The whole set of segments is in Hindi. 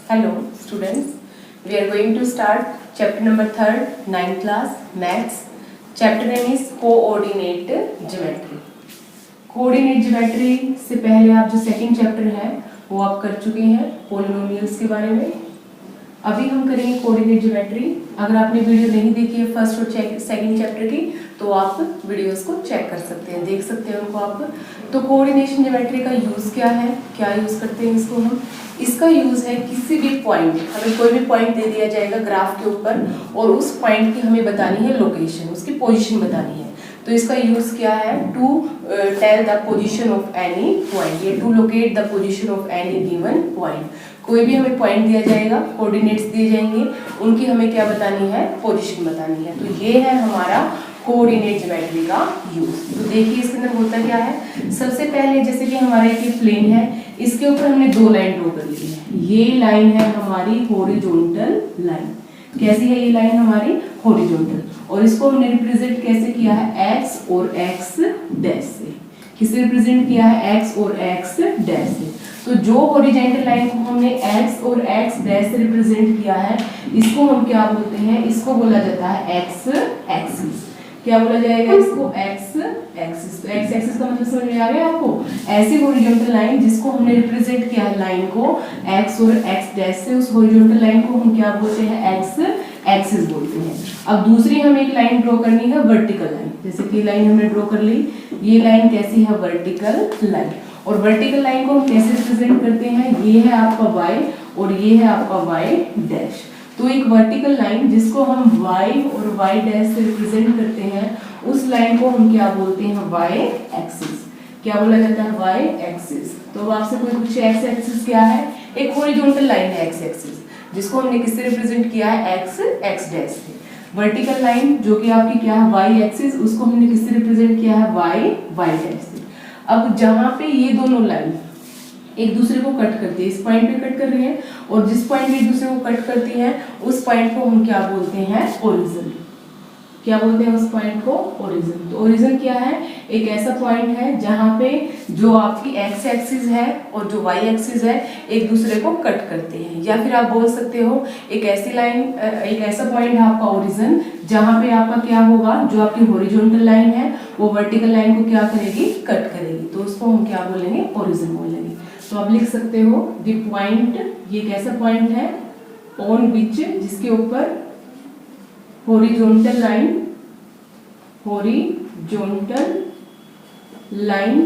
Hello students, we are going to start chapter number 3rd, 9th class, maths. Chapter name is coordinate geometry. Coordinate geometry से पहले आप जो सेकंड चैप्टर है वो आप कर चुके हैं पॉलिनोमियल्स के बारे में। अभी हम करेंगे कोऑर्डिनेट ज्योमेट्री। अगर आपने वीडियो नहीं देखी है फर्स्ट और सेकंड चैप्टर की तो आप वीडियोस को चेक कर सकते हैं, देख सकते हैं उनको आप। तो कोऑर्डिनेशन ज्योमेट्री का यूज़ क्या है, क्या यूज़ करते हैं इसको हम। इसका यूज़ है किसी भी पॉइंट, हमें कोई भी पॉइंट दे दिया जाएगा ग्राफ के ऊपर और उस पॉइंट की हमें बतानी है लोकेशन, उसकी पोजीशन बतानी है। तो इसका यूज़ क्या है, to tell the position of any point, या to locate the position of any given point. कोई भी हमें पॉइंट दिया जाएगा, कोऑर्डिनेट्स दिए जाएंगे, उनकी हमें क्या बतानी है, पोजीशन बतानी है। तो ये है हमारा कोऑर्डिनेट ज्योमेट्री का यूज। तो देखिए इसके अंदर होता क्या है। सबसे पहले जैसे कि हमारा एक प्लेन है, इसके ऊपर हमने दो लाइन ड्रॉ कर ली है। ये लाइन है हमारी हॉरिजॉन्टल लाइन। कैसी है ये लाइन हमारी, हॉरिजॉन्टल। और इसको हमने रिप्रेजेंट कैसे किया है, एक्स और एक्स डैश से। किसे रिप्रेजेंट किया है, एक्स और एक्स डैश से। तो जो हॉरिजॉन्टल लाइन को हमने एक्स और एक्स डैश से रिप्रेजेंट किया है, इसको हम क्या बोलते हैं, इसको बोला जाता है एक्स एक्सिस। क्या बोला जाएगा इसको, एक्स एक्सिस। तो एक्स एक्सिस का मतलब समझ में आ गया आपको। ऐसी हॉरिजॉन्टल लाइन जिसको हमने रिप्रेजेंट किया है लाइन को एक्स और एक्स डैश से, उस हॉरिजॉन्टल लाइन को हम क्या बोलते हैं, एक्स एक्सिस बोलते हैं। अब दूसरी हमें एक लाइन ड्रॉ करनी है, वर्टिकल लाइन। जैसे कि लाइन हमने ड्रॉ कर ली, ये लाइन कैसी है, वर्टिकल लाइन। और वर्टिकल लाइन को हम कैसे रिप्रेजेंट करते हैं, ये है आपका वाई और ये है आपका वाई डैश। तो एक वर्टिकल लाइन जिसको हम y और y डैश से रिप्रेजेंट करते हैं, उस लाइन को हम क्या बोलते हैं, y एक्सिस। क्या बोला जाता है, y एक्सिस। तो आपसे कोई पूछे x एक्सिस क्या है, एक हॉरिजॉन्टल लाइन है x एक्सिस, जिसको हमने किससे रिप्रेजेंट किया है, x x डैश से। वर्टिकल लाइन जो कि आपकी क्या है, y एक्सिस, उसको हमने किससे रिप्रेजेंट किया है, y y डैश से। अब जहां पे ये दोनों लाइन एक दूसरे को कट करती है, इस पॉइंट पे कट कर रही है और जिस पॉइंट पे एक दूसरे को कट करती है उस पॉइंट को हम क्या बोलते हैं, ओरिजिन। क्या बोलते हैं उस पॉइंट को, ओरिजिन। तो ओरिजिन क्या है, एक ऐसा पॉइंट है जहां पे जो आपकी एक्स एक्सिस है और जो वाई एक्सिस है एक दूसरे को कट करते हैं। या फिर आप बोल सकते हो एक ऐसी लाइन, एक ऐसा पॉइंट है आपका ओरिजिन जहां पे आपका क्या होगा, जो आपकी हॉरिजॉन्टल लाइन है वो वर्टिकल लाइन को क्या करेगी, कट करेगी। तो उसको हम क्या बोलेंगे, ओरिजिन बोलेंगे। तो आप लिख सकते हो द पॉइंट, ये कैसा पॉइंट है, ऑन विच, जिसके ऊपर horizontal line, horizontal line,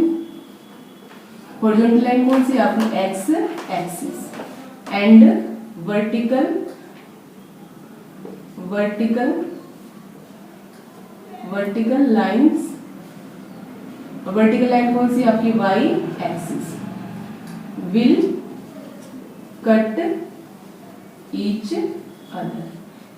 horizontal line कौन सी आपकी, x axis, and vertical, vertical vertical lines, vertical line कौन सी आपकी, y axis, will cut each other।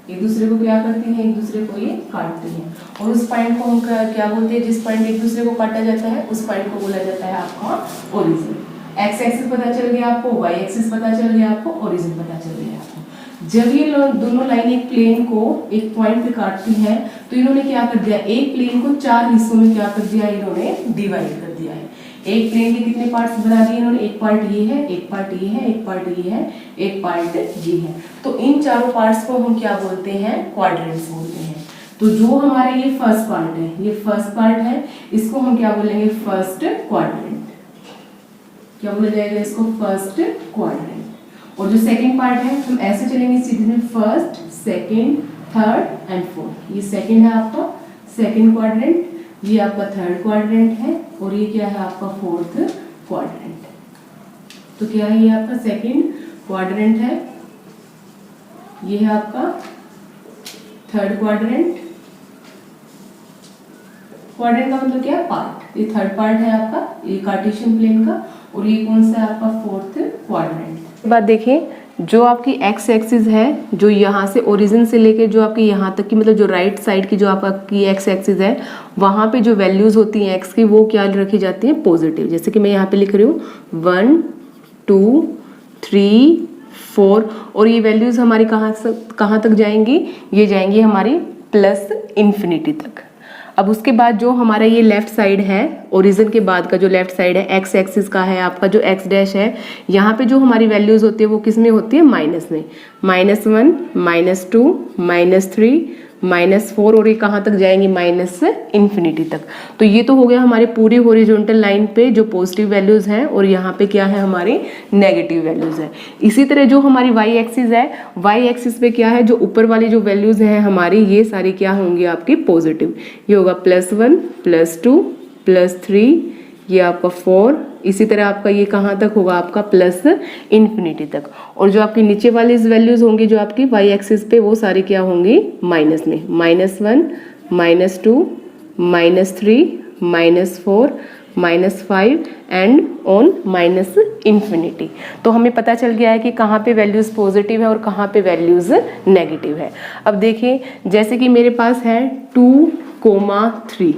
एक दूसरे को क्या करती हैं, एक दूसरे को ये काटती हैं। और उस पॉइंट को हम क्या बोलते हैं, जिस पॉइंट एक दूसरे को काटा जाता है उस पॉइंट को बोला जाता है आपका ओरिजिन। एक्स एक्सिस पता चल गया आपको, वाई एक्सिस पता चल गया आपको, ओरिजिन पता चल गया आपको। जब ये दोनों लाइन एक प्लेन को एक पॉइंट पे काटती हैं तो इन्होंने क्या कर दिया, एक प्लेन को चार हिस्सों में क्या कर दिया, इन्होंने डिवाइड कर दिया है। एक प्लेन के कितने पार्ट्स बना दिए इन्होंने, एक पार्ट ये है, एक पार्ट ये है, एक पार्ट ये है, एक पार्ट ये है। तो इन चारों पार्ट्स को हम क्या बोलते हैं, क्वाड्रेंट्स बोलते हैं। तो जो हमारा ये फर्स्ट पार्ट है, ये फर्स्ट पार्ट है, इसको हम क्या बोलेंगे, फर्स्ट क्वाड्रेंट। क्या बोला जाएगा इसको, फर्स्ट क्वाड्रेंट। और जो सेकंड पार्ट है हम ऐसे चलेंगे सीधे में, first, second, third and fourth. ये सेकंड है आपका सेकंड क्वाड्रेंट, ये आपका थर्ड क्वाड्रेंट है और ये क्या है आपका फोर्थ क्वाड्रेंट। तो क्या है, ये आपका सेकंड क्वाड्रेंट है, ये है आपका थर्ड क्वाड्रेंट। क्वाड्रेंट का मतलब क्या है, पार्ट। ये थर्ड पार्ट है आपका, ये कार्टेशियन प्लेन का, और ये कौन सा है आपका, फोर्थ क्वाड्रेंट। बात देखिए, जो आपकी एक्स एक्सिस है, जो यहाँ से ओरिजिन से लेके जो आपकी यहाँ तक की, मतलब जो राइट साइड की जो आपकी एक्स एक्सिस है, वहाँ पे जो वैल्यूज होती हैं एक्स की, वो क्या रखी जाती हैं, पॉजिटिव। जैसे कि मैं यहाँ पे लिख रही हूँ 1 2 3 4, और ये वैल्यूज हमारी कहाँ तक जाएंगी, ये जाएंगी हमारी प्लस इन्फिनिटी तक। अब उसके बाद जो हमारा ये लेफ्ट साइड है ओरिजिन के बाद का जो लेफ्ट साइड है एक्स एक्सिस का है आपका जो एक्स डैश है, यहाँ पे जो हमारी वैल्यूज होती है वो किस में होती है, माइनस में। -1, -2, -3, -4 और ये कहाँ तक जाएंगी, -इंफिनिटी तक। तो ये तो हो गया हमारे पूरी हॉरिजॉन्टल लाइन पे जो पॉजिटिव वैल्यूज हैं और यहाँ पे क्या है हमारी नेगेटिव वैल्यूज है। इसी तरह जो हमारी वाई एक्सिस है, वाई एक्सिस पे क्या है, जो ऊपर वाली जो वैल्यूज हैं हमारी ये सारी क्या होंगी आपकी पॉजिटिव। ये होगा +1, +2, +3, ये आपका 4, इसी तरह आपका ये कहाँ तक होगा आपका +इंफिनिटी तक। और जो आपकी नीचे वाली वैल्यूज होंगी जो आपकी वाई एक्सिस पे वो सारी क्या होंगी माइनस में, -1, -2, -3, -4, -5 एंड ऑन -इंफिनिटी। तो हमें पता चल गया है कि कहाँ पे वैल्यूज पॉजिटिव है और कहाँ पे वैल्यूज नेगेटिव है। अब देखिए जैसे कि मेरे पास है 2,3,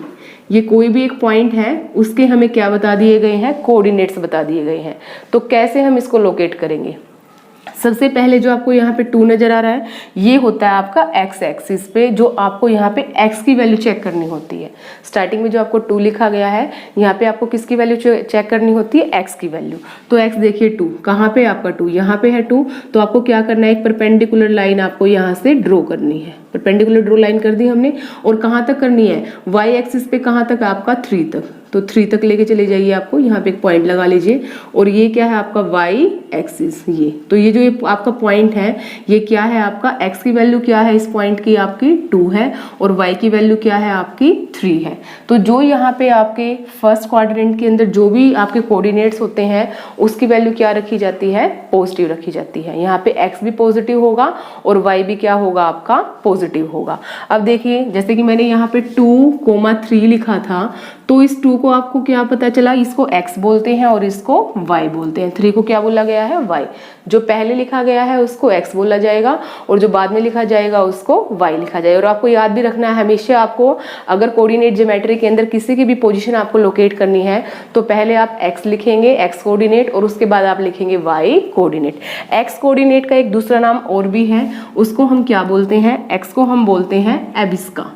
ये कोई भी एक पॉइंट है उसके हमें क्या बता दिए गए हैं, कोऑर्डिनेट्स बता दिए गए हैं। तो कैसे हम इसको लोकेट करेंगे, सबसे पहले जो आपको यहाँ पे 2 नजर आ रहा है ये होता है आपका एक्स एक्सिस पे, जो आपको यहाँ पे एक्स की वैल्यू चेक करनी होती है। स्टार्टिंग में जो आपको 2 लिखा गया है यहाँ पे आपको किसकी वैल्यू चेक करनी होती है, एक्स की वैल्यू। तो एक्स देखिए 2 कहाँ पे आपका 2 यहाँ पे है 2, तो आपको क्या करना है, एक परपेंडिकुलर लाइन आपको यहाँ से ड्रॉ करनी है। परपेंडिकुलर ड्रॉ लाइन कर दी हमने, और कहाँ तक करनी है, वाई एक्सिस पे कहाँ तक आपका 3 तक। तो 3 तक लेके चले जाइए, आपको यहाँ पे एक पॉइंट लगा लीजिए। और ये क्या है आपका वाई एक्सिस, ये तो ये जो ये आपका पॉइंट है ये क्या है आपका, एक्स की वैल्यू क्या है इस पॉइंट की आपकी 2 है और वाई की वैल्यू क्या है आपकी 3 है। तो जो यहाँ पे आपके फर्स्ट क्वाड्रेंट के अंदर जो भी आपके कोऑर्डिनेट्स होते हैं उसकी वैल्यू क्या रखी जाती है, पॉजिटिव रखी जाती है। यहाँ पे एक्स भी पॉजिटिव होगा और वाई भी क्या होगा आपका पॉजिटिव होगा। अब देखिए जैसे कि मैंने यहाँ पे 2,3 लिखा था, तो इस 2 को आपको क्या पता चला, इसको x बोलते हैं और इसको y बोलते हैं। 3 को क्या बोला गया है, y। जो पहले लिखा गया है उसको x बोला जाएगा और जो बाद में लिखा जाएगा उसको y लिखा जाएगा। और आपको याद भी रखना है हमेशा, आपको अगर कोऑर्डिनेट ज्योमेट्री के अंदर किसी की भी पोजीशन आपको लोकेट करनी है तो पहले आप x लिखेंगे, x कोऑर्डिनेट, और उसके बाद आप लिखेंगे y कोऑर्डिनेट। x कोऑर्डिनेट का एक दूसरा नाम और भी है, उसको हम क्या बोलते हैं, x को हम बोलते हैं एबिस्का।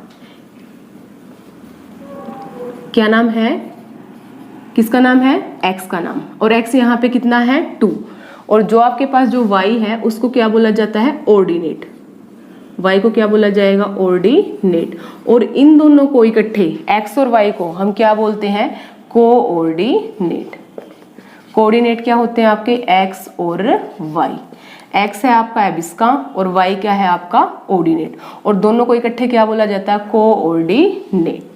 क्या नाम है, किसका नाम है, x का नाम। और x यहाँ पे कितना है 2, और जो आपके पास जो y है उसको क्या बोला जाता है, ऑर्डिनेट। y को क्या बोला जाएगा, ऑर्डिनेट। और इन दोनों को इकट्ठे x और y को हम क्या बोलते हैं, कोऑर्डिनेट। कोऑर्डिनेट क्या होते हैं आपके, x और y। x है आपका एबिस्का और y क्या है आपका ऑर्डिनेट, और दोनों को इकट्ठे क्या बोला जाता है, कोऑर्डिनेट।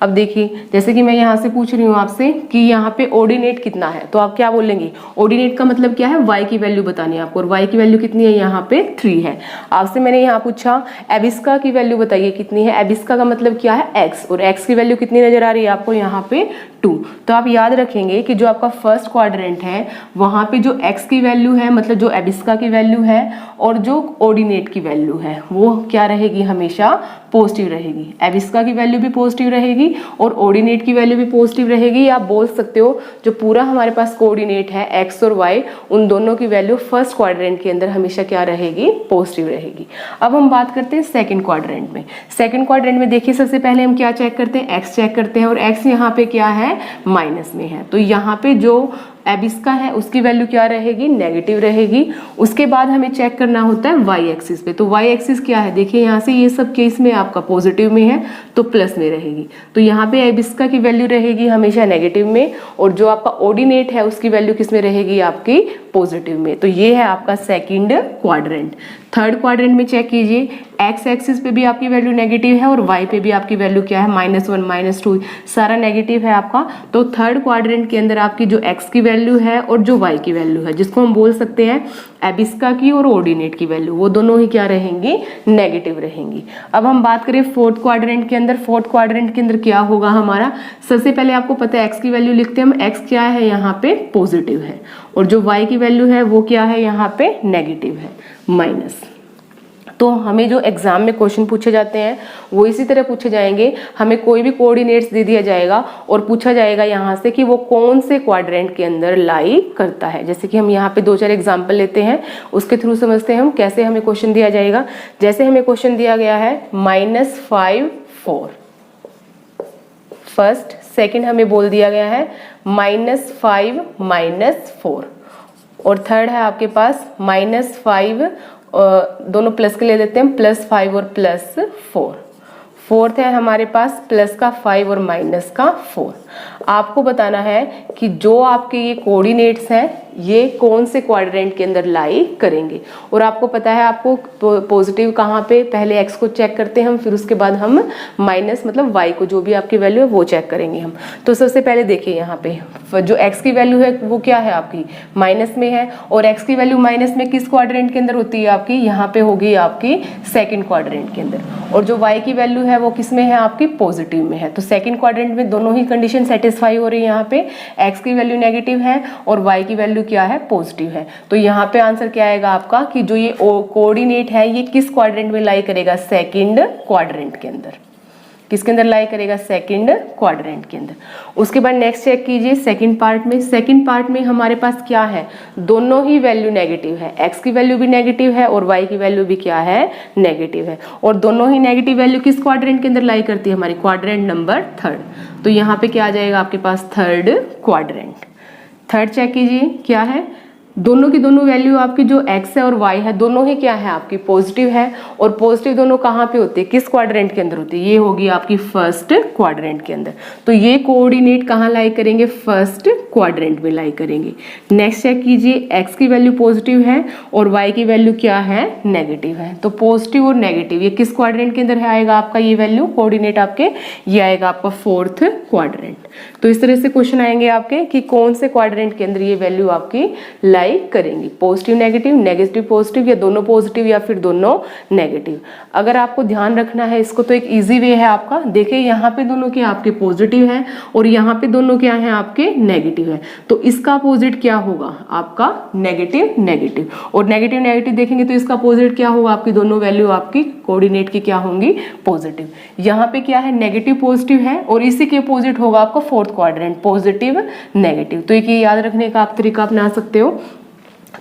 अब देखिए जैसे कि मैं यहाँ से पूछ रही हूँ आपसे कि यहाँ पे ऑर्डिनेट कितना है, तो आप क्या बोलेंगे, ऑर्डिनेट का मतलब क्या है, y की वैल्यू बतानी है आपको, और y की वैल्यू कितनी है, यहाँ पे 3 है। आपसे मैंने यहाँ पूछा एबिस्का की वैल्यू बताइए कितनी है, एबिस्का का मतलब क्या है, x, और x की वैल्यू कितनी नजर आ रही है आपको, यहाँ पे 2। तो आप याद रखेंगे कि जो आपका फर्स्ट क्वाड्रेंट है वहाँ पे जो x की वैल्यू है, मतलब जो एबिस्का की वैल्यू है, और जो ऑर्डिनेट की वैल्यू है वो क्या रहेगी, हमेशा पॉजिटिव रहेगी। एबिस्का की वैल्यू भी पॉजिटिव रहेगी और ऑर्डिनेट की वैल्यू भी पॉजिटिव रहेगी। आप बोल सकते हो जो पूरा हमारे पास कोऑर्डिनेट है x और y, उन दोनों की वैल्यू फर्स्ट क्वाड्रेंट के अंदर हमेशा क्या रहेगी, पॉजिटिव रहेगी। अब हम बात करते हैं सेकंड क्वाड्रेंट में। सेकंड क्वाड्रेंट में देखिए सबसे पहले हम क्या चेक करते हैं, x चेक करते हैं, और x यहाँ पे क्या है, माइनस में है। तो यहाँ पे जो एबिस्का है उसकी वैल्यू क्या रहेगी, नेगेटिव रहेगी। उसके बाद हमें चेक करना होता है वाई एक्सिस पे। तो वाई एक्सिस क्या है, देखिए यहाँ से ये सब केस में आपका पॉजिटिव में है तो प्लस में रहेगी। तो यहाँ पे एबिस्का की वैल्यू रहेगी हमेशा नेगेटिव में, और जो आपका ऑर्डिनेट है उसकी वैल्यू किस में रहेगी, आपकी पॉजिटिव में। तो ये है आपका सेकंड क्वाड्रेंट। थर्ड क्वाड्रेंट में चेक कीजिए, एक्स एक्सिस पे भी आपकी वैल्यू नेगेटिव है और वाई पे भी आपकी वैल्यू क्या है, -1 -2 सारा नेगेटिव है आपका। तो थर्ड क्वाड्रेंट के अंदर आपकी जो एक्स की वैल्यू है और जो वाई की वैल्यू है, जिसको हम बोल सकते हैं एबिस्का की और ऑर्डिनेट की वैल्यू, वो दोनों ही क्या रहेंगी, नेगेटिव रहेंगी। अब हम बात करें फोर्थ क्वाड्रेंट के अंदर। फोर्थ क्वाड्रेंट के अंदर क्या होगा हमारा, सबसे पहले आपको पता है एक्स की वैल्यू लिखते हैं हम, एक्स क्या है यहाँ पे पॉजिटिव है, और जो वाई की वैल्यू है वो क्या है यहाँ पे नेगेटिव है, माइनस। तो हमें जो एग्जाम में क्वेश्चन पूछे जाते हैं वो इसी तरह पूछे जाएंगे। हमें कोई भी कोऑर्डिनेट्स दे दिया जाएगा और पूछा जाएगा यहाँ से कि वो कौन से क्वाड्रेंट के अंदर लाई करता है। जैसे कि हम यहाँ पे 2-4 एग्जाम्पल लेते हैं, उसके थ्रू समझते हैं हम कैसे हमें क्वेश्चन दिया जाएगा। जैसे हमें क्वेश्चन दिया गया है -5 4 फर्स्ट सेकंड हमें बोल दिया गया है -5 -4, और थर्ड है आपके पास -5, दोनों प्लस के ले देते हैं, +5 और +4। फोर्थ है हमारे पास प्लस का 5 और माइनस का 4। आपको बताना है कि जो आपके ये कोऑर्डिनेट्स हैं ये कौन से क्वाड्रेंट के अंदर लाई करेंगे। और आपको पता है आपको पॉजिटिव कहाँ पे, पहले एक्स को चेक करते हैं हम, फिर उसके बाद हम माइनस मतलब वाई को, जो भी आपकी वैल्यू है वो चेक करेंगे हम। तो सबसे पहले देखिए यहाँ पे जो एक्स की वैल्यू है वो क्या है आपकी माइनस में है, और एक्स की वैल्यू माइनस में किस क्वाड्रेंट के अंदर होती है आपकी, यहाँ पे होगी आपकी सेकेंड क्वाड्रेंट के अंदर। और जो वाई की वैल्यू है वो किस में है आपकी पॉजिटिव में है। तो सेकेंड क्वाड्रेंट में दोनों ही कंडीशन सेटिस्फाई हो रही है। यहाँ पे एक्स की वैल्यू नेगेटिव है और वाई की वैल्यू क्या है पॉजिटिव है। तो यहाँ पे आंसर क्या आएगा आपका कि जो ये कोऑर्डिनेट है ये किस क्वाड्रेंट में लाई करेगा, सेकंड क्वाड्रेंट के अंदर। किसके अंदर लाई करेगा, सेकंड क्वाड्रेंट के अंदर। उसके बाद नेक्स्ट चेक कीजिए सेकंड पार्ट में। सेकंड पार्ट में हमारे पास क्या है, दोनों ही वैल्यू नेगेटिव है, एक्स की वैल्यू भी नेगेटिव है और वाई की वैल्यू भी क्या है नेगेटिव है। और दोनों ही नेगेटिव वैल्यू किस क्वाड्रेंट के अंदर लाई करती है, हमारी क्वाड्रेंट नंबर थर्ड। तो यहाँ पे क्या आ जाएगा आपके पास थर्ड क्वाड्रेंट। थर्ड चेक कीजिए क्या है, दोनों की दोनों वैल्यू आपकी जो x है और y है दोनों ही क्या है आपकी पॉजिटिव है। और पॉजिटिव दोनों कहाँ पे होते हैं, किस क्वाड्रेंट के अंदर होती है, ये होगी आपकी फर्स्ट क्वाड्रेंट के अंदर। तो ये कोऑर्डिनेट कहाँ लाई करेंगे, फर्स्ट क्वाड्रेंट में लाई करेंगे। नेक्स्ट चेक कीजिए, x की वैल्यू पॉजिटिव है और y की वैल्यू क्या है नेगेटिव है। तो पॉजिटिव और नेगेटिव ये किस क्वाड्रेंट के अंदर है आएगा आपका, ये वैल्यू कोऑर्डिनेट आपके ये आएगा आपका फोर्थ क्वाड्रेंट। तो इस तरह से क्वेश्चन आएंगे आपके कि कौन से क्वाड्रेंट के अंदर ये वैल्यू आपकी लाई करेंगी, पॉजिटिव नेगेटिव, नेगेटिव पॉजिटिव, या दोनों पॉजिटिव या फिर दोनों नेगेटिव। अगर आपको ध्यान रखना है इसको तो एक इजी वे है आपका, देखिए यहाँ पे दोनों के आपके पॉजिटिव है और यहाँ पे दोनों क्या है आपके नेगेटिव है। तो इसका अपोजिट क्या होगा आपका नेगेटिव नेगेटिव, और नेगेटिव नेगेटिव देखेंगे तो इसका अपोजिट क्या होगा, आपकी दोनों वैल्यू आपकी कोऑर्डिनेट की क्या होंगी पॉजिटिव। यहाँ पे क्या है नेगेटिव पॉजिटिव है और इसी के अपोजिट होगा आपका फोर्थ क्वाड्रेंट पॉजिटिव नेगेटिव। तो ये याद रखने का आप तरीका अपना सकते हो।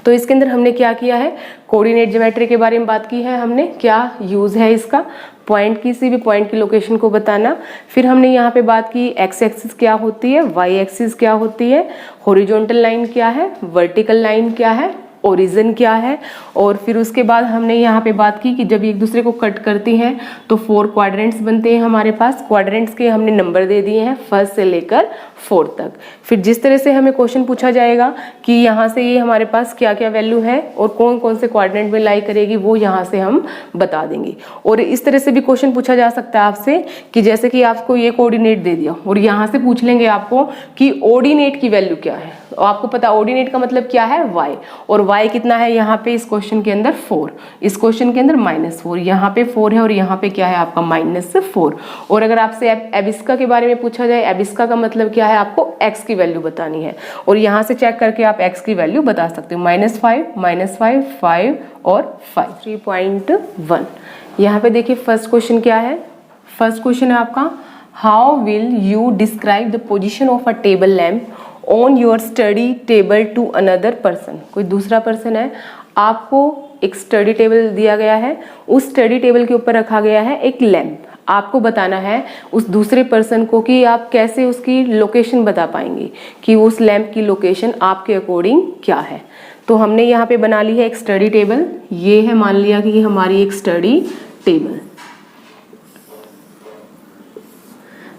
तो इसके अंदर हमने क्या किया है, कोऑर्डिनेट ज्योमेट्री के बारे में बात की है हमने, क्या यूज है इसका, पॉइंट किसी भी पॉइंट की लोकेशन को बताना। फिर हमने यहाँ पे बात की एक्स एक्सिस क्या होती है, वाई एक्सिस क्या होती है, हॉरिजॉन्टल लाइन क्या है, वर्टिकल लाइन क्या है, ओरिजिन क्या है। और फिर उसके बाद हमने यहाँ पे बात की कि जब एक दूसरे को कट करती हैं तो 4 क्वाड्रेंट्स बनते हैं हमारे पास। क्वाड्रेंट्स के हमने नंबर दे दिए हैं फर्स्ट से लेकर 4 तक। फिर जिस तरह से हमें क्वेश्चन पूछा जाएगा कि यहाँ से ये हमारे पास क्या क्या वैल्यू है और कौन कौन से क्वाड्रेंट में लाई करेगी वो यहाँ से हम बता देंगे। और इस तरह से भी क्वेश्चन पूछा जा सकता है आपसे कि जैसे कि आपको ये कोऑर्डिनेट दे दिया और यहाँ से पूछ लेंगे आपको कि ऑर्डिनेट की वैल्यू क्या है। आपको पता ऑर्डिनेट का मतलब क्या है y, और y कितना है यहाँ पे इस क्वेश्चन के अंदर 4, इस क्वेश्चन के अंदर -4, यहाँ पे 4 है और यहाँ पे क्या है आपका -4। और अगर आपसे एबिस्का के बारे में पूछा जाए, एबिस्का का मतलब क्या है, आपको x की वैल्यू बतानी है और यहाँ से चेक करके आप x की वैल्यू बता सकते हो, -5 5 और 5। 3.1 यहाँ पे देखिए फर्स्ट क्वेश्चन क्या है, फर्स्ट क्वेश्चन है आपका how will you describe the position of a table lamp on your study table to another person. कोई दूसरा पर्सन है, आपको एक स्टडी टेबल दिया गया है, उस स्टडी टेबल के ऊपर रखा गया है एक लैंप। आपको बताना है उस दूसरे पर्सन को कि आप कैसे उसकी लोकेशन बता पाएंगे कि उस लैंप की लोकेशन आपके अकॉर्डिंग क्या है। तो हमने यहाँ पे बना ली है एक स्टडी टेबल, ये है मान लिया कि हमारी एक स्टडी टेबल।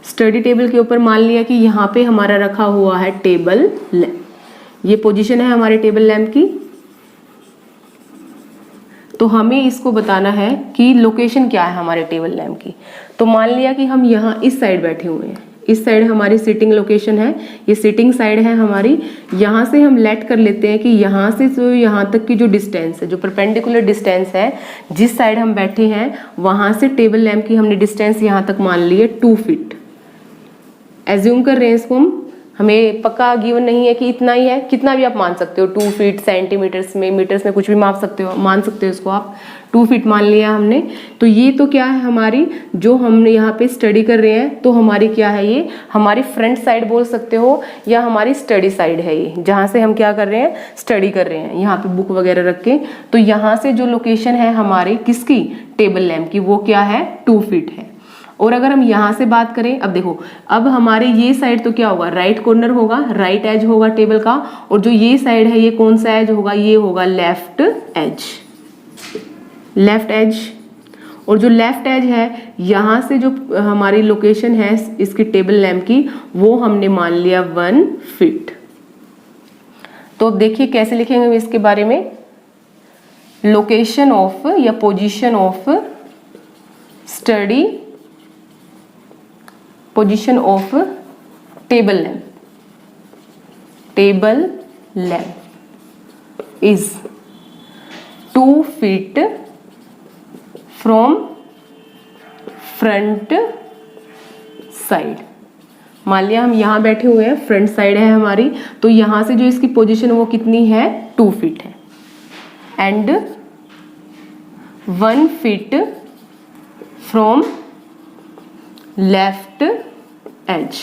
स्टडी टेबल के ऊपर मान लिया कि यहाँ पे हमारा रखा हुआ है टेबल लैंप, ये पोजीशन है हमारे टेबल लैंप की। तो हमें इसको बताना है कि लोकेशन क्या है हमारे टेबल लैंप की। तो मान लिया कि हम यहाँ इस साइड बैठे हुए हैं, इस साइड हमारी सिटिंग लोकेशन है, ये सिटिंग साइड है हमारी। यहाँ से हम लेट कर लेते हैं कि यहाँ से जो यहाँ तक की जो डिस्टेंस है, जो परपेंडिकुलर डिस्टेंस है जिस साइड हम बैठे हैं वहाँ से टेबल लैंप की हमने डिस्टेंस यहाँ तक मान ली है 2 फीट। एज्यूम कर रहे हैं इसको हम, हमें पक्का गिवन नहीं है कि इतना ही है, कितना भी आप मान सकते हो, 2 फीट सेंटीमीटर्स में मीटर्स में कुछ भी माप सकते हो, मान सकते हो इसको आप। 2 फीट मान लिया हमने। तो ये तो क्या है हमारी जो हम यहाँ पे स्टडी कर रहे हैं, तो हमारी क्या है, ये हमारी फ्रंट साइड बोल सकते हो या हमारी स्टडी साइड है, ये जहाँ से हम क्या कर रहे हैं स्टडी कर रहे हैं, यहाँ पे बुक वगैरह रख के। तो यहाँ से जो लोकेशन है हमारी किसकी टेबल लैंप की वो क्या है 2 फीट है। और अगर हम यहाँ से बात करें, अब देखो, अब हमारे ये साइड तो क्या होगा, राइट कॉर्नर होगा, राइट एज होगा टेबल का, और जो ये साइड है ये कौन सा एज होगा, ये होगा लेफ्ट एज, लेफ्ट एज। और जो लेफ्ट एज है, यहाँ से जो हमारी लोकेशन है इसकी टेबल लैम्प की, वो हमने मान लिया 1 फीट। तो अब देखिए कैसे लिखेंगे इसके बारे में, लोकेशन ऑफ या position of study, position of table lamp, table lamp is 2 feet from front side. मान लिया हम यहाँ बैठे हुए हैं, फ्रंट साइड है हमारी, तो यहाँ से जो इसकी पोजीशन वो कितनी है, 2 फीट है, and 1 feet from left edge.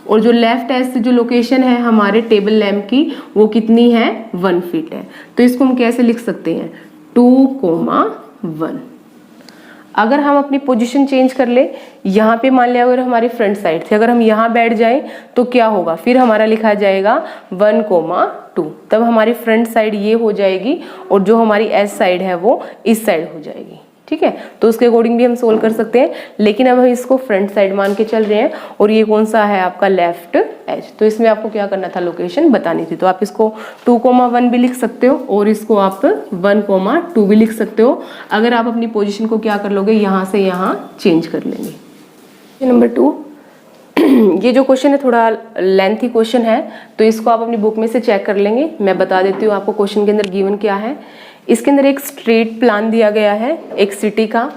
और जो लेफ्ट एज से जो लोकेशन है हमारे टेबल लैम्प की, वो कितनी है, 1 फीट है। तो इसको हम कैसे लिख सकते हैं, 2,1। अगर हम अपनी पोजीशन चेंज कर ले, यहाँ पे मान लिया अगर हमारी फ्रंट साइड थी, अगर हम यहाँ बैठ जाएं तो क्या होगा, फिर हमारा लिखा जाएगा 1,2। तब हमारी फ्रंट साइड ये हो जाएगी और जो हमारी एज साइड है वो इस साइड हो जाएगी। ठीक है, तो उसके अकॉर्डिंग भी हम सोल्व कर सकते हैं, लेकिन अब हम इसको फ्रंट साइड मान के चल रहे हैं, और ये कौन सा है आपका लेफ्ट एज। तो इसमें आपको क्या करना था, लोकेशन बतानी थी। तो आप इसको 2,1 भी लिख सकते हो, और इसको आप 1,2 भी लिख सकते हो, अगर आप अपनी पोजीशन को क्या कर लोगे, यहाँ से यहाँ चेंज कर लेंगे। नंबर 2, ये जो क्वेश्चन है थोड़ा लेंथी क्वेश्चन है, तो इसको आप अपनी बुक में से चेक कर लेंगे। मैं बता देती हूँ आपको क्वेश्चन के अंदर गिवन क्या है। इसके अंदर एक स्ट्रीट प्लान दिया गया है, एक सिटी का।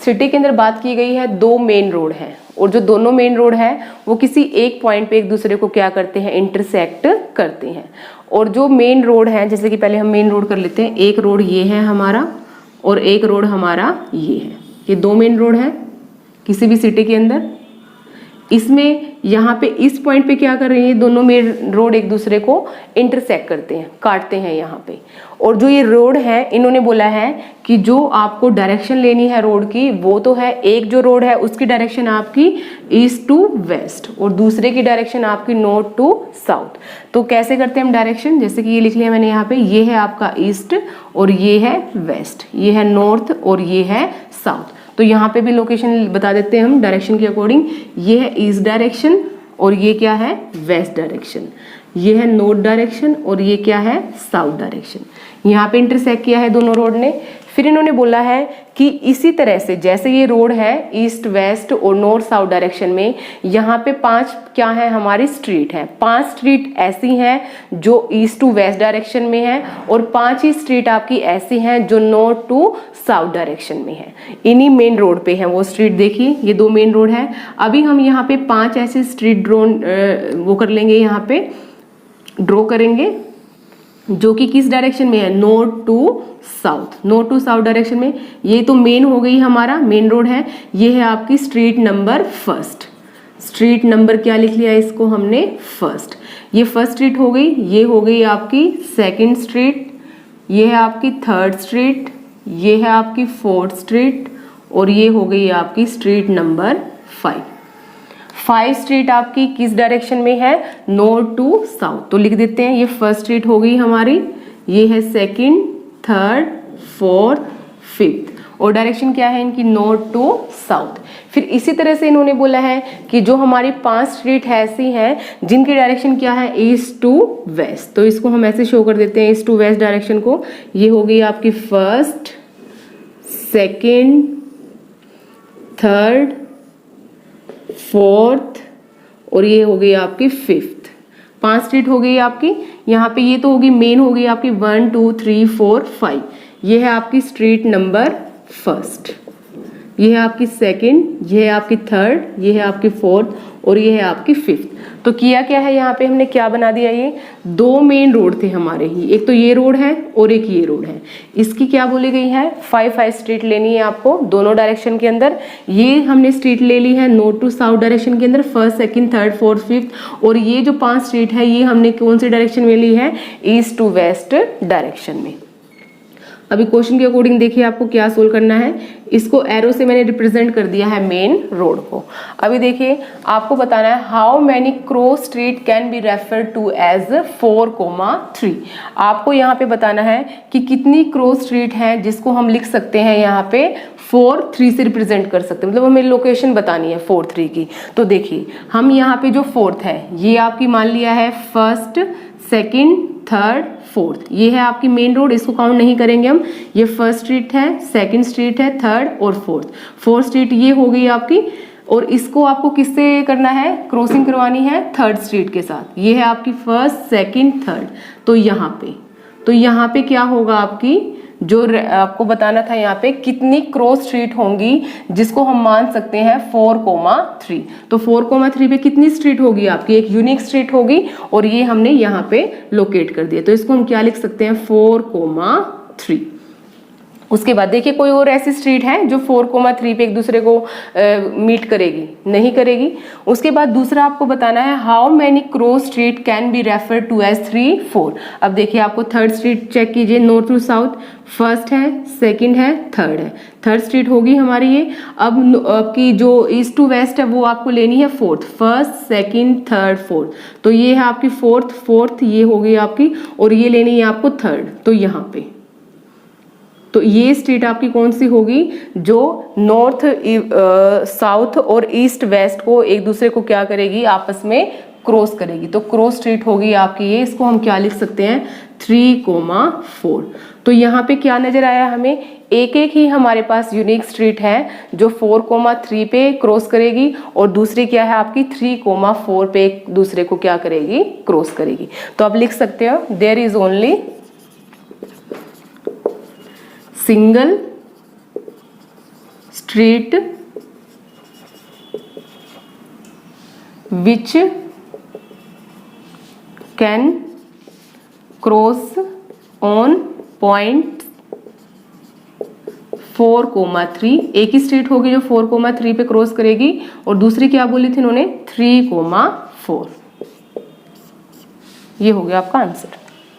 सिटी के अंदर बात की गई है 2 मेन रोड है, और जो दोनों मेन रोड है वो किसी एक पॉइंट पे एक दूसरे को क्या करते हैं, इंटरसेक्ट करते हैं। और जो मेन रोड है, जैसे कि पहले हम मेन रोड कर लेते हैं, एक रोड ये है हमारा और एक रोड हमारा ये है। ये 2 मेन रोड है किसी भी सिटी के अंदर। इसमें यहाँ पे इस पॉइंट पे क्या कर रहे हैं, दोनों मेन रोड एक दूसरे को इंटरसेक्ट करते हैं, काटते हैं यहाँ पे। और जो ये रोड है, इन्होंने बोला है कि जो आपको डायरेक्शन लेनी है रोड की, वो तो है, एक जो रोड है उसकी डायरेक्शन आपकी ईस्ट टू वेस्ट और दूसरे की डायरेक्शन आपकी नॉर्थ टू साउथ। तो कैसे करते हैं हम डायरेक्शन, जैसे कि ये लिख लिया मैंने यहाँ पे, ये है आपका ईस्ट और ये है वेस्ट, ये है नॉर्थ और ये है साउथ। तो यहाँ पे भी लोकेशन बता देते हैं हम डायरेक्शन के अकॉर्डिंग। ये है ईस्ट डायरेक्शन और ये क्या है, वेस्ट डायरेक्शन। ये है नॉर्थ डायरेक्शन और ये क्या है, साउथ डायरेक्शन। यहाँ पे इंटरसेक्ट किया है दोनों रोड ने। फिर इन्होंने बोला है कि इसी तरह से जैसे ये रोड है ईस्ट वेस्ट और नॉर्थ साउथ डायरेक्शन में, यहाँ पे 5 क्या है हमारी स्ट्रीट है। 5 स्ट्रीट ऐसी हैं जो ईस्ट टू वेस्ट डायरेक्शन में है और 5 ही स्ट्रीट आपकी ऐसी हैं जो नॉर्थ टू साउथ डायरेक्शन में है। इन्हीं मेन रोड पे है वो स्ट्रीट। देखिए ये 2 मेन रोड है। अभी हम यहाँ पे 5 ऐसे स्ट्रीट वो कर लेंगे, यहाँ पे ड्रॉ करेंगे जो कि किस डायरेक्शन में है, north to south. North to south direction में ये तो मेन हो गई, हमारा मेन रोड है। ये है आपकी स्ट्रीट नंबर 1। स्ट्रीट नंबर क्या लिख लिया इसको हमने, 1। ये फर्स्ट स्ट्रीट हो गई। ये हो गई आपकी सेकंड स्ट्रीट, ये है आपकी थर्ड स्ट्रीट, ये है आपकी 4th स्ट्रीट और ये हो गई आपकी स्ट्रीट नंबर 5। 5 स्ट्रीट आपकी किस डायरेक्शन में है, नॉर्थ टू साउथ। तो लिख देते हैं, ये फर्स्ट स्ट्रीट हो गई हमारी, ये है सेकंड, थर्ड, 4th, 5th और डायरेक्शन क्या है इनकी, नॉर्थ टू साउथ। फिर इसी तरह से इन्होंने बोला है कि जो हमारी 5 स्ट्रीट है ऐसी हैं जिनकी डायरेक्शन क्या है, ईस्ट टू वेस्ट। तो इसको हम ऐसे शो कर देते हैं ईस्ट टू वेस्ट डायरेक्शन को। ये हो गई आपकी फर्स्ट, सेकंड, थर्ड, 4th और ये हो गई आपकी 5th। 5 स्ट्रीट हो गई आपकी। यहाँ पे ये तो होगी मेन हो गई आपकी 1 2 3 4 5। ये है आपकी स्ट्रीट नंबर 1, ये है आपकी सेकंड, ये है आपकी थर्ड, ये है आपकी 4th और ये है आपकी 5th। तो किया क्या है, यहाँ पे हमने क्या बना दिया, ये 2 मेन रोड थे हमारे ही, एक तो ये रोड है और एक ये रोड है। इसकी क्या बोली गई है, 5 स्ट्रीट लेनी है आपको दोनों डायरेक्शन के अंदर। ये हमने स्ट्रीट ले ली है नॉर्थ टू साउथ डायरेक्शन के अंदर, 1st, 2nd, 3rd, 4th, 5th और ये जो 5 स्ट्रीट है ये हमने कौन सी डायरेक्शन में ली है, ईस्ट टू वेस्ट डायरेक्शन में। अभी क्वेश्चन के अकॉर्डिंग देखिए आपको क्या सोल्व करना है। इसको एरो से मैंने रिप्रेजेंट कर दिया है मेन रोड को। अभी देखिए आपको बताना है how many cross street can be refer to as 4,3। आपको यहाँ पे बताना है कि कितनी क्रॉस स्ट्रीट हैं जिसको हम लिख सकते हैं यहाँ पे 4,3 से रिप्रेजेंट कर सकते हैं, मतलब हमें लोकेशन बतानी है 4,3 की। तो देखिए हम यहाँ पे जो फोर्थ है ये आपकी मान लिया है फर्स्ट, सेकंड, थर्ड, फोर्थ, ये है आपकी मेन रोड, इसको काउंट नहीं करेंगे हम। ये फर्स्ट स्ट्रीट है, सेकंड स्ट्रीट है, थर्ड और फोर्थ। फोर्थ स्ट्रीट ये हो गई आपकी, और इसको आपको किससे करना है, क्रॉसिंग करवानी है थर्ड स्ट्रीट के साथ। ये है आपकी फर्स्ट, सेकंड, थर्ड। तो यहाँ पे क्या होगा आपकी, जो आपको बताना था यहाँ पे कितनी क्रॉस स्ट्रीट होंगी जिसको हम मान सकते हैं 4,3। तो 4,3 पे कितनी स्ट्रीट होगी आपकी, एक यूनिक स्ट्रीट होगी, और ये हमने यहाँ पे लोकेट कर दिया। तो इसको हम क्या लिख सकते हैं 4,3। उसके बाद देखिए कोई और ऐसी स्ट्रीट है जो 4,3 पे एक दूसरे को मीट करेगी, नहीं करेगी। उसके बाद दूसरा आपको बताना है how many cross street can be refer to as 3, 4। अब देखिए आपको थर्ड स्ट्रीट चेक कीजिए, नॉर्थ टू साउथ, फर्स्ट है, सेकंड है, थर्ड है। थर्ड स्ट्रीट होगी हमारी ये। अब आपकी जो ईस्ट टू वेस्ट है वो आपको लेनी है fourth, first, second, third, fourth. तो ये है आपकी फोर्थ ये होगी आपकी, और ये लेनी है आपको थर्ड। तो यहाँ पे तो ये स्ट्रीट आपकी कौन सी होगी, जो नॉर्थ, साउथ और ईस्ट वेस्ट को एक दूसरे को क्या करेगी, आपस में क्रॉस करेगी। तो क्रॉस स्ट्रीट होगी आपकी ये, इसको हम क्या लिख सकते हैं 3,4। तो यहाँ पे क्या नजर आया हमें, एक एक ही हमारे पास यूनिक स्ट्रीट है जो 4,3 पे क्रॉस करेगी, और दूसरी क्या है आपकी 3,4 पे एक दूसरे को क्या करेगी, क्रॉस करेगी। तो आप लिख सकते हो there is only single street which can cross on point 4,3। एक ही स्ट्रीट होगी जो 4,3 पे क्रॉस करेगी, और दूसरी क्या बोली थी इन्होंने 3,4। ये हो गया आपका आंसर।